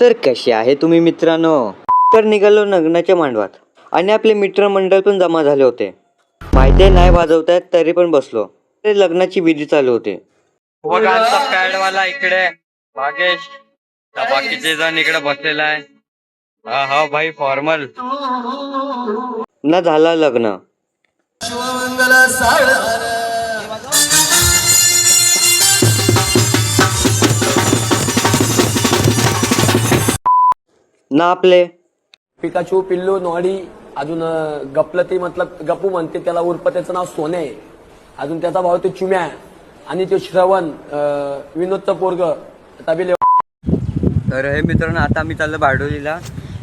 तर कसे आहे तुम्ही मित्रांनो? तर निघालो लग्नाच्या मांडवात आणि आपले मित्रमंडळ पण जमा झाले होते. माहिती नाही वाजवतायत तरी पण बसलो. ते लग्नाची विधी चालू होते. बघा आमचा पॅडवाला इकडे भागेश, बाकीचे जण इकडे बसलेला आहे. हा भाई फॉर्मल ना झाला लग्न. ना आपले पिकाचू पिल्लू नॉडी अजून गपलती मतलब गपू म्हणते त्याला उर्फ त्याचं नाव सोने आहे. अजून त्याचा भाऊ ते चुम्या आणि तो श्रवण विनोदचं पोरग तबिले. तर हे मित्रांनो आता आम्ही चाललो बारडोलीला.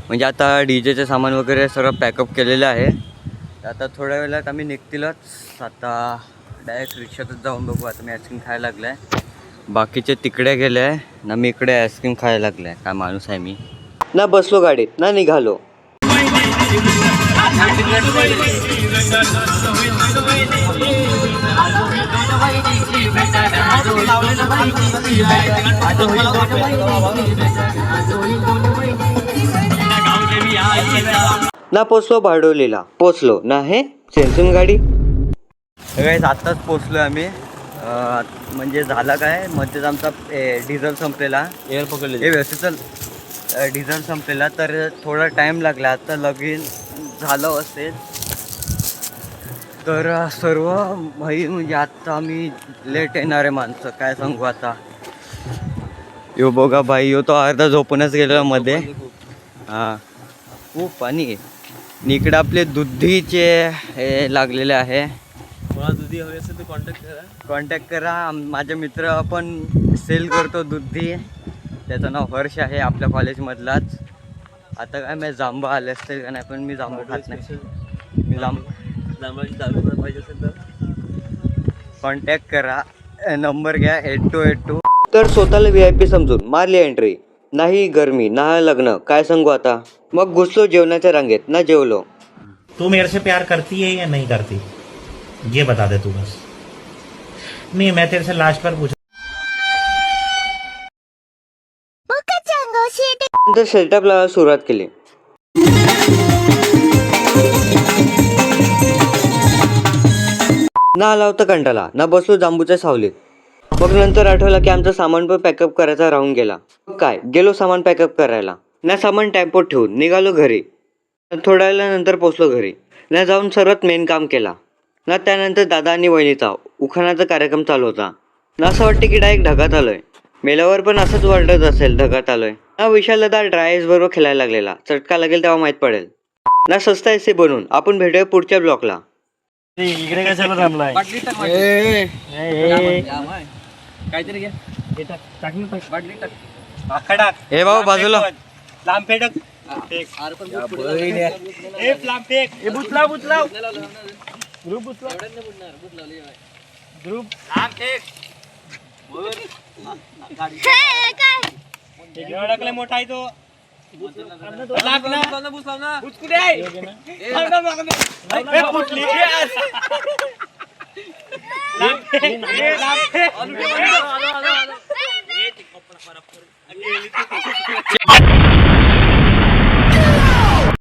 म्हणजे आता डीजेचे सामान वगैरे सर्व पॅकअप केलेलं आहे. आता थोड्या वेळात आम्ही निघतीलच. आता डायरेक्ट रिक्षातच जाऊन बघू. आता मी आईस्क्रीम खायला लागलो आहे. बाकीचे तिकडे गेले आहे ना, मी इकडे आईस्क्रीम खायला लागलो आहे. काय माणूस आहे मी. ना बसलो गाडीत ना निघालो. ना पोचलो बारडोलीला. पोचलो ना हे सेन्सून गाडी. आत्ताच पोचलो आम्ही. म्हणजे झाला काय मध्येच आमचा डिझेल संपलेला. एअर पकडले हे व्यवस्थित डिझेल संपलेला तर थोडा टाईम लागला. आता लगीन झालं असेल तर सर्व भाई म्हणजे आता आम्ही लेट येणारे माणसं काय सांगू आता. यो बघा भाई यो तो अर्धा झोपूनच गेलेला मध्ये. हां खूप पाणी आहे. इकडे आपले दुधीचे हे लागलेले आहे. दुधी हवी असेल तर कॉन्टॅक्ट करा. माझे मित्र पण सेल करतो दुधी. त्याचं नाव हर्ष आहे आपल्या कॉलेजमधलाच. आता काय मी जांबू आले असतील का नाही पण मी जांबू खात नाही. मी जांभळाची दारू पाहिजे असेल तर कॉन्टॅक्ट करा. नंबर घ्या 8282. तर स्वतःला VIP समजून मारली एंट्री. नाही गरमी ना लग्न काय सांगू आता. मग घुसलो जेवणाच्या रांगेत ना जेवलो. तू मेरे से प्यार करती है या नहीं करती ये बता दे तू बस. नहीं मैं तेरे से लास्ट बार पूछा. नंतर सेटअप लावायला सुरुवात केली. ना आला होता कंटाळा ना बसलो जांबूच्या सावलीत. मग नंतर आठवलं की आमचं सामान पण पॅकअप करायचा राहून गेला. काय गेलो सामान पॅकअप करायला. ना सामान टेम्पोत ठेवून निघालो घरी. थोड्या वेळानंतर पोचलो घरी. ना जाऊन सर्वात मेन काम केला. ना त्यानंतर दादा आणि वहिनीचा उखाणाचा कार्यक्रम चालू होता. ना असं वाटतं की डायरेक्ट ढगात आलोय. मेल्यावर पण असंच वाटत असेल ढगात आलोय. ना विशाल दादा ड्रायस बरोबर खेळायला लागलेला. चटका लागेल तेव्हा माहीत पडेल. ना सस्ता एसी बनून आपण भेटूया पुढच्या ब्लॉकला. इकडे कशाला थांबलाय. काहीतरी घ्या हे भाऊ बाजूला. लांब फेडक बुचला बुचलाव ग्रुप बुचला ग्रुप अडकलाय मोठा आहे तो.